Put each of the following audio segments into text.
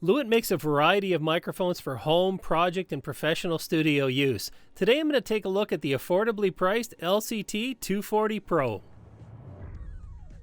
Lewitt makes a variety of microphones for home, project, and professional studio use. Today I'm going to take a look at the affordably priced LCT 240 Pro.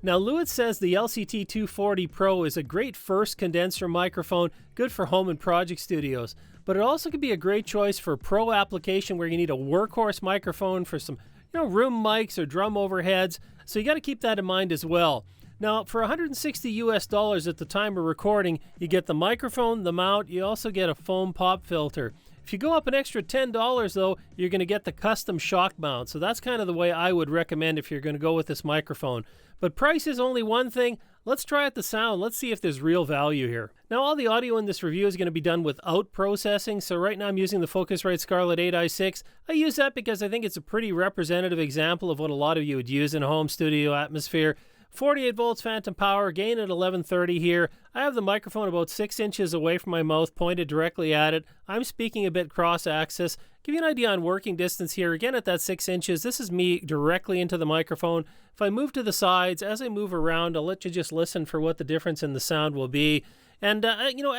Now Lewitt says the LCT 240 Pro is a great first condenser microphone, good for home and project studios, but it also could be a great choice for a pro application where you need a workhorse microphone for some room mics or drum overheads, so you got to keep that in mind as well. Now, for $160 at the time of recording, you get the microphone, the mount, you also get a foam pop filter. If you go up an extra $10 though, you're going to get the custom shock mount. So that's kind of the way I would recommend if you're going to go with this microphone. But price is only one thing. Let's try out the sound. Let's see if there's real value here. Now, all the audio in this review is going to be done without processing. So right now I'm using the Focusrite Scarlett 8i6. I use that because I think it's a pretty representative example of what a lot of you would use in a home studio atmosphere. 48 volts phantom power, gain at 1130 here. I have the microphone about 6 inches away from my mouth, pointed directly at it. I'm speaking a bit cross-axis. Give you an idea on working distance here. Again, at that 6 inches, this is me directly into the microphone. If I move to the sides, as I move around, I'll let you just listen for what the difference in the sound will be. And,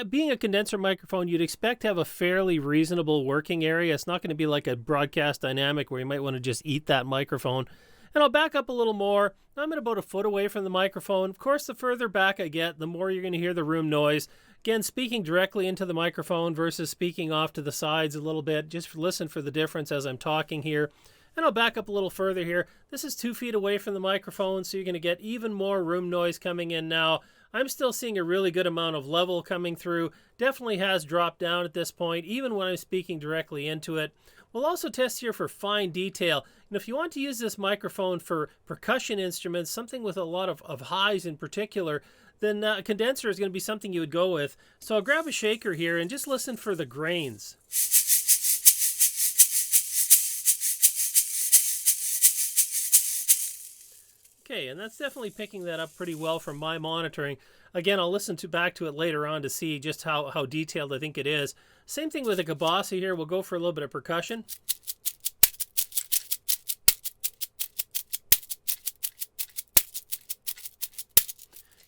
being a condenser microphone, you'd expect to have a fairly reasonable working area. It's not going to be like a broadcast dynamic where you might want to just eat that microphone. And I'll back up a little more. I'm at about a foot away from the microphone. Of course, the further back I get, the more you're going to hear the room noise. Again, speaking directly into the microphone versus speaking off to the sides a little bit. Just listen for the difference as I'm talking here. And I'll back up a little further here. This is 2 feet away from the microphone, so you're going to get even more room noise coming in now. I'm still seeing a really good amount of level coming through. Definitely has dropped down at this point, even when I'm speaking directly into it. We'll also test here for fine detail. And if you want to use this microphone for percussion instruments, something with a lot of highs in particular, then a condenser is going to be something you would go with. So I'll grab a shaker here and just listen for the grains. Okay, and that's definitely picking that up pretty well from my monitoring. Again, I'll listen back to it later on to see just how detailed I think it is. Same thing with the Kabasa here. We'll go for a little bit of percussion.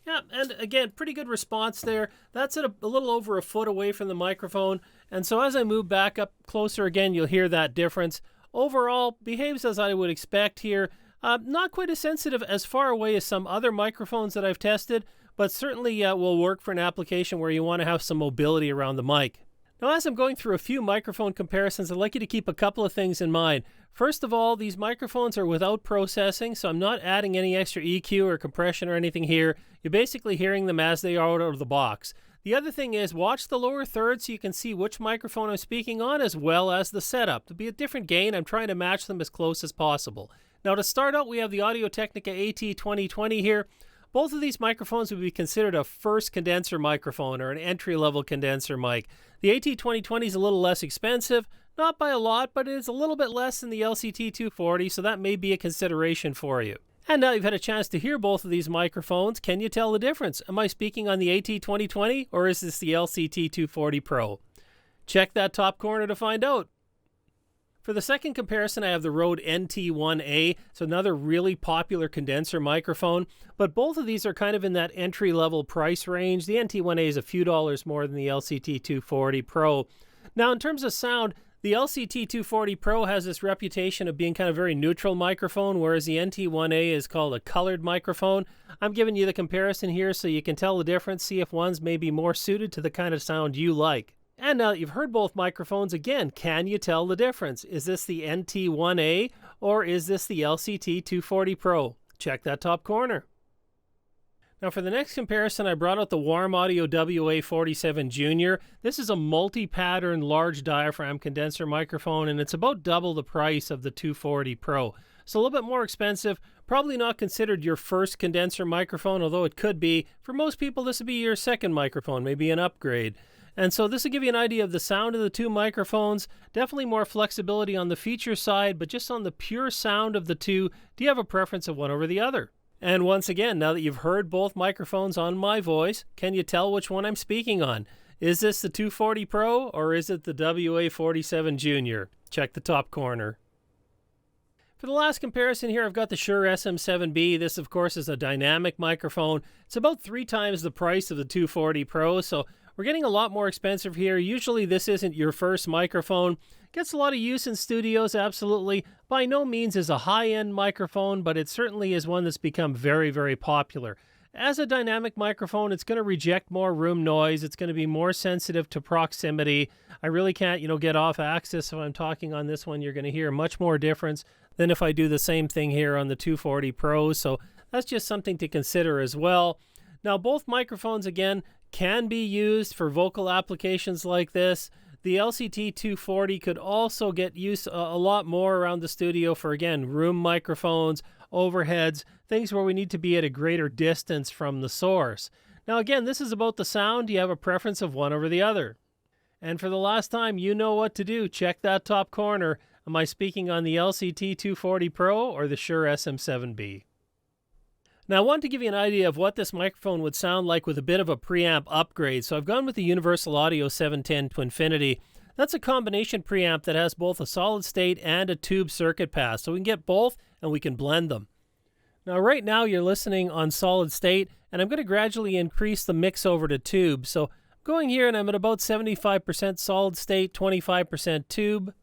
Yeah, and again, pretty good response there. That's at a little over a foot away from the microphone. And so as I move back up closer again, you'll hear that difference. Overall, behaves as I would expect here. Not quite as sensitive as far away as some other microphones that I've tested, but certainly will work for an application where you want to have some mobility around the mic. Now, as I'm going through a few microphone comparisons, I'd like you to keep a couple of things in mind. First of all, these microphones are without processing, so I'm not adding any extra EQ or compression or anything here. You're basically hearing them as they are out of the box. The other thing is, watch the lower third so you can see which microphone I'm speaking on as well as the setup. To be a different gain, I'm trying to match them as close as possible. Now to start out, we have the Audio-Technica AT2020 here. Both of these microphones would be considered a first condenser microphone or an entry-level condenser mic. The AT2020 is a little less expensive, not by a lot, but it is a little bit less than the LCT 240, so that may be a consideration for you. And now you've had a chance to hear both of these microphones. Can you tell the difference? Am I speaking on the AT2020 or is this the LCT 240 Pro? Check that top corner to find out. For the second comparison, I have the Rode NT1A, so another really popular condenser microphone, but both of these are kind of in that entry-level price range. The NT1A is a few dollars more than the LCT 240 Pro. Now, in terms of sound, the LCT 240 Pro has this reputation of being kind of very neutral microphone, whereas the NT1A is called a colored microphone. I'm giving you the comparison here so you can tell the difference, see if one's maybe more suited to the kind of sound you like. And now that you've heard both microphones, again, can you tell the difference? Is this the NT1A or is this the LCT 240 Pro? Check that top corner. Now for the next comparison, I brought out the Warm Audio WA47 Junior. This is a multi-pattern large diaphragm condenser microphone, and it's about double the price of the 240 Pro. So a little bit more expensive, probably not considered your first condenser microphone, although it could be. For most people, this would be your second microphone, maybe an upgrade. And so this will give you an idea of the sound of the two microphones. Definitely more flexibility on the feature side, but just on the pure sound of the two, do you have a preference of one over the other? And once again, now that you've heard both microphones on my voice, can you tell which one I'm speaking on? Is this the 240 Pro or is it the WA47 Junior? Check the top corner. For the last comparison here, I've got the Shure SM7B. This, of course, is a dynamic microphone. It's about 3 times the price of the 240 Pro, so We're getting a lot more expensive here. Usually this isn't your first microphone. Gets a lot of use in studios, absolutely. By no means is a high-end microphone, but it certainly is one that's become very, very popular. As a dynamic microphone, it's going to reject more room noise. It's going to be more sensitive to proximity. I really can't, get off axis if I'm talking on this one. You're going to hear much more difference than if I do the same thing here on the 240 Pro. So that's just something to consider as well. Now, both microphones, again, can be used for vocal applications like this. The LCT 240 could also get used a lot more around the studio for, again, room microphones, overheads, things where we need to be at a greater distance from the source. Now, again, this is about the sound. You have a preference of one over the other. And for the last time, you know what to do. Check that top corner. Am I speaking on the LCT 240 Pro or the Shure SM7B? Now, I want to give you an idea of what this microphone would sound like with a bit of a preamp upgrade. So I've gone with the Universal Audio 710 to Infinity. That's a combination preamp that has both a solid state and a tube circuit pass. So we can get both and we can blend them. Now, right now you're listening on solid state, and I'm going to gradually increase the mix over to tube. So I'm going here and I'm at about 75% solid state, 25% tube.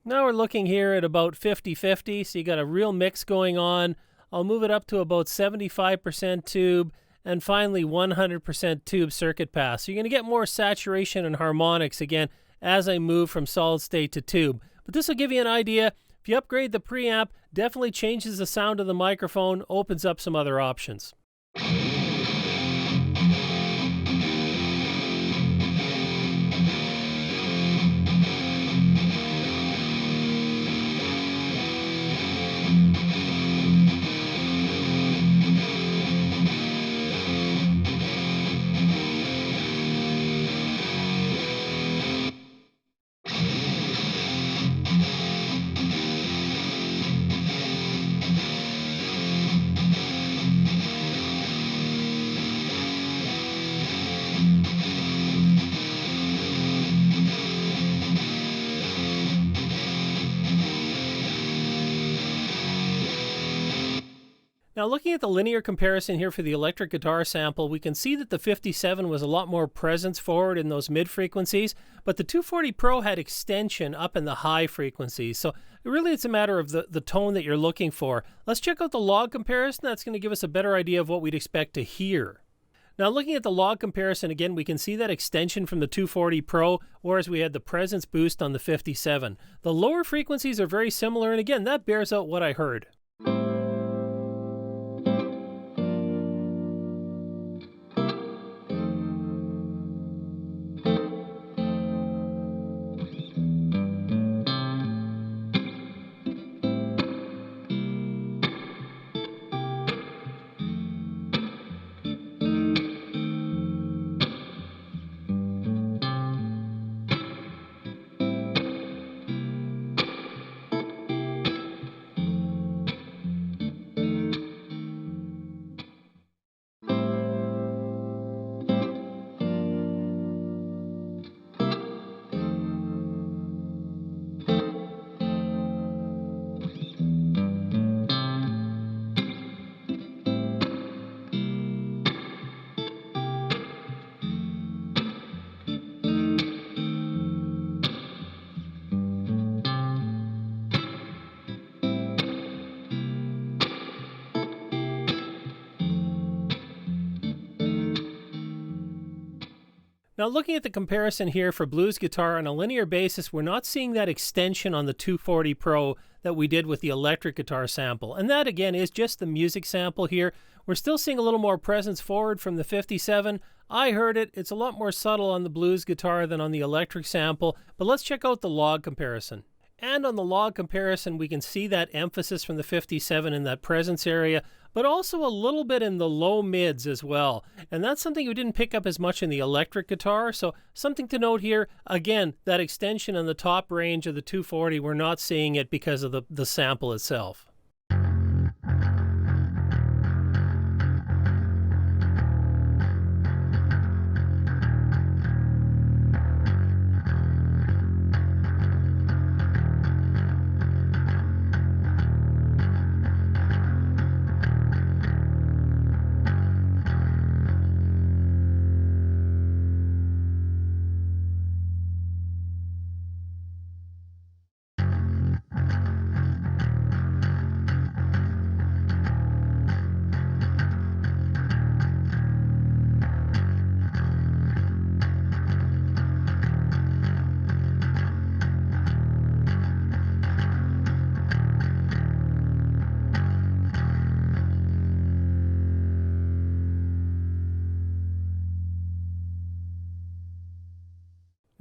Now we're looking here at about 50-50, so you got a real mix going on. I'll move it up to about 75% tube, and finally 100% tube circuit pass. So you're going to get more saturation and harmonics again as I move from solid state to tube. But this will give you an idea. If you upgrade the preamp, definitely changes the sound of the microphone, opens up some other options. Now, looking at the linear comparison here for the electric guitar sample, we can see that the 57 was a lot more presence forward in those mid frequencies, but the 240 Pro had extension up in the high frequencies. So really it's a matter of the tone that you're looking for. Let's check out the log comparison. That's going to give us a better idea of what we'd expect to hear. Now, looking at the log comparison, again, we can see that extension from the 240 Pro, whereas we had the presence boost on the 57. The lower frequencies are very similar, and again, that bears out what I heard. Now, looking at the comparison here for blues guitar on a linear basis, we're not seeing that extension on the 240 Pro that we did with the electric guitar sample. And that, again, is just the music sample here. We're still seeing a little more presence forward from the 57. I heard it. It's a lot more subtle on the blues guitar than on the electric sample. But let's check out the log comparison. And on the log comparison, we can see that emphasis from the 57 in that presence area, but also a little bit in the low mids as well. And that's something we didn't pick up as much in the electric guitar. So something to note here, again, that extension on the top range of the 240, we're not seeing it because of the sample itself.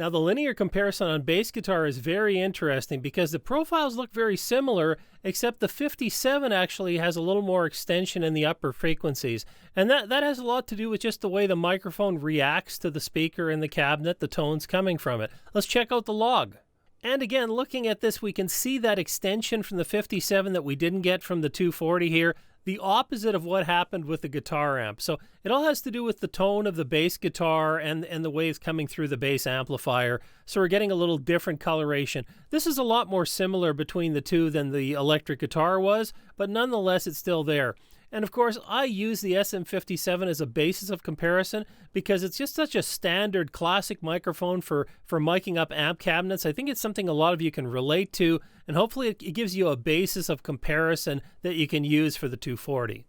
Now the linear comparison on bass guitar is very interesting because the profiles look very similar, except the 57 actually has a little more extension in the upper frequencies. And that has a lot to do with just the way the microphone reacts to the speaker in the cabinet, the tones coming from it. Let's check out the log. And again, looking at this, we can see that extension from the 57 that we didn't get from the 240 here. The opposite of what happened with the guitar amp. So it all has to do with the tone of the bass guitar and the waves coming through the bass amplifier. So we're getting a little different coloration. This is a lot more similar between the two than the electric guitar was, but nonetheless, it's still there. And of course, I use the SM57 as a basis of comparison because it's just such a standard classic microphone for miking up amp cabinets. I think it's something a lot of you can relate to, and hopefully it gives you a basis of comparison that you can use for the 240.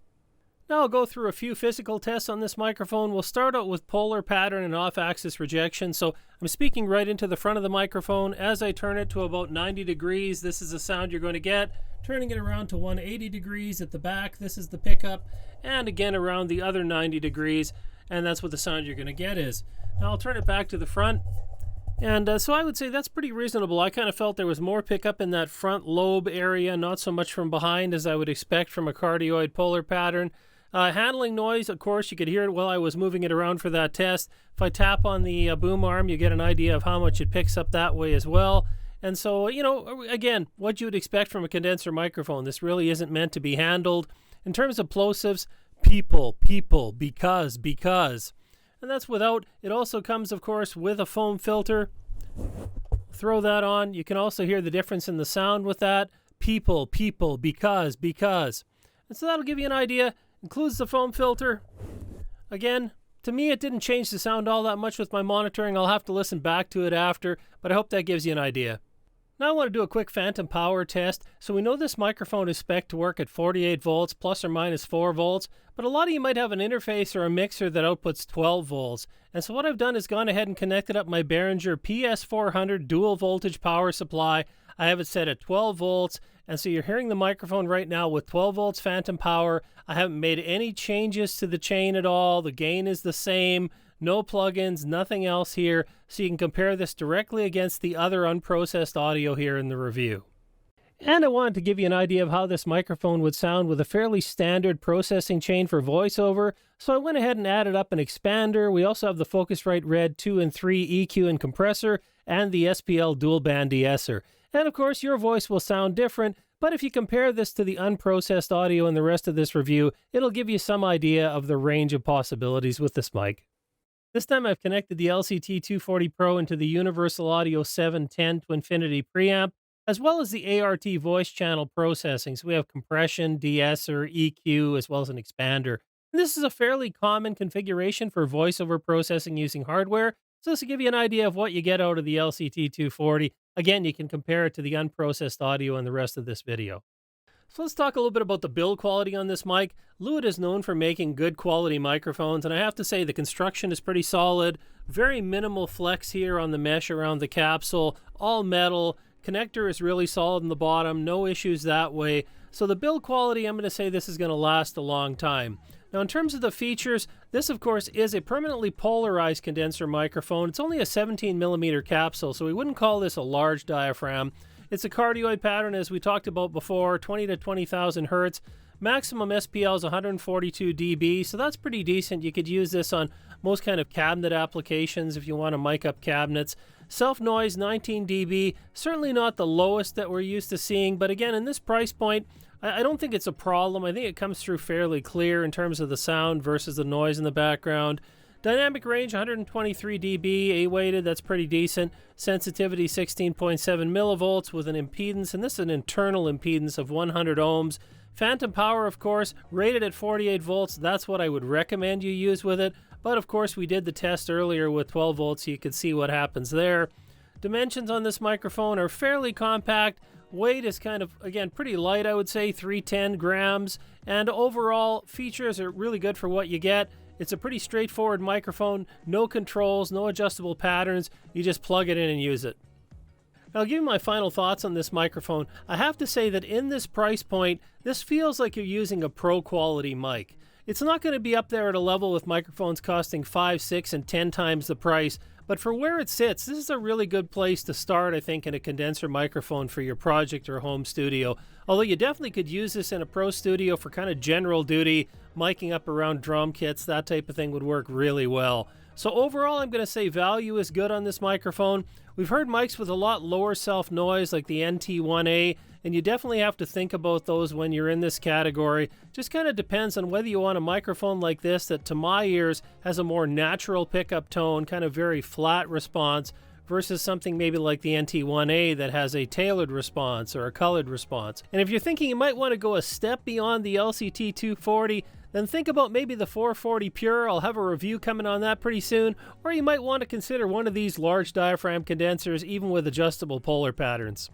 Now I'll go through a few physical tests on this microphone. We'll start out with polar pattern and off-axis rejection. So I'm speaking right into the front of the microphone. As I turn it to about 90 degrees, this is the sound you're going to get. Turning it around to 180 degrees at the back, this is the pickup, and again around the other 90 degrees, and that's what the sound you're going to get is. Now I'll turn it back to the front, and so I would say that's pretty reasonable. I kind of felt there was more pickup in that front lobe area, not so much from behind as I would expect from a cardioid polar pattern. Handling noise, of course, you could hear it while I was moving it around for that test. If I tap on the boom arm, you get an idea of how much it picks up that way as well. And so, you know, again, what you would expect from a condenser microphone. This really isn't meant to be handled. In terms of plosives, people, because. And that's without, it also comes, of course, with a foam filter. Throw that on. You can also hear the difference in the sound with that. People, because. And so that'll give you an idea. Includes the foam filter. Again, to me, it didn't change the sound all that much with my monitoring. I'll have to listen back to it after, but I hope that gives you an idea. Now I want to do a quick phantom power test. So we know this microphone is spec'd to work at 48 volts plus or minus 4 volts, but a lot of you might have an interface or a mixer that outputs 12 volts. And so what I've done is gone ahead and connected up my Behringer PS400 dual voltage power supply. I have it set at 12 volts, and so you're hearing the microphone right now with 12 volts phantom power. I haven't made any changes to the chain at all. The gain is the same. No plugins, nothing else here, so you can compare this directly against the other unprocessed audio here in the review. And I wanted to give you an idea of how this microphone would sound with a fairly standard processing chain for voiceover, so I went ahead and added up an expander. We also have the Focusrite Red 2 and 3 EQ and compressor, and the SPL dual band de-esser. And of course, your voice will sound different, but if you compare this to the unprocessed audio in the rest of this review, it'll give you some idea of the range of possibilities with this mic. This time I've connected the LCT 240 Pro into the Universal Audio 710 to Infinity preamp, as well as the ART voice channel processing. So we have compression, de-esser, EQ, as well as an expander. And this is a fairly common configuration for voiceover processing using hardware. So this will give you an idea of what you get out of the LCT 240. Again, you can compare it to the unprocessed audio in the rest of this video. So let's talk a little bit about the build quality on this mic. Lewitt is known for making good quality microphones, and I have to say the construction is pretty solid. Very minimal flex here on the mesh around the capsule, all metal. Connector is really solid in the bottom, no issues that way. So the build quality, I'm going to say this is going to last a long time. Now in terms of the features, this of course is a permanently polarized condenser microphone. It's only a 17mm capsule, so we wouldn't call this a large diaphragm. It's a cardioid pattern, as we talked about before, 20 to 20,000 hertz. Maximum SPL is 142 dB, so that's pretty decent. You could use this on most kind of cabinet applications if you want to mic up cabinets. Self-noise, 19 dB, certainly not the lowest that we're used to seeing, but again, in this price point, I don't think it's a problem. I think it comes through fairly clear in terms of the sound versus the noise in the background. Dynamic range, 123 dB, A-weighted, that's pretty decent. Sensitivity, 16.7 millivolts with an impedance, and this is an internal impedance of 100 ohms. Phantom power, of course, rated at 48 volts. That's what I would recommend you use with it. But of course, we did the test earlier with 12 volts, so you could see what happens there. Dimensions on this microphone are fairly compact. Weight is kind of, again, pretty light, I would say, 310 grams. And overall, features are really good for what you get. It's a pretty straightforward microphone, no controls, no adjustable patterns. You just plug it in and use it. Now, I'll give you my final thoughts on this microphone. I have to say that in this price point, this feels like you're using a pro quality mic. It's not going to be up there at a level with microphones costing 5, 6, and 10 times the price, But for where it sits, this is a really good place to start, I think, in a condenser microphone for your project or home studio. Although you definitely could use this in a pro studio for kind of general duty, miking up around drum kits, that type of thing would work really well. So overall, I'm going to say value is good on this microphone. We've heard mics with a lot lower self-noise like the NT1A, and you definitely have to think about those when you're in this category. Just kind of depends on whether you want a microphone like this that, to my ears, has a more natural pickup tone, kind of very flat response, versus something maybe like the NT1A that has a tailored response or a colored response. And if you're thinking you might want to go a step beyond the LCT 240, then think about maybe the 440 Pure. I'll have a review coming on that pretty soon. Or you might want to consider one of these large diaphragm condensers, even with adjustable polar patterns.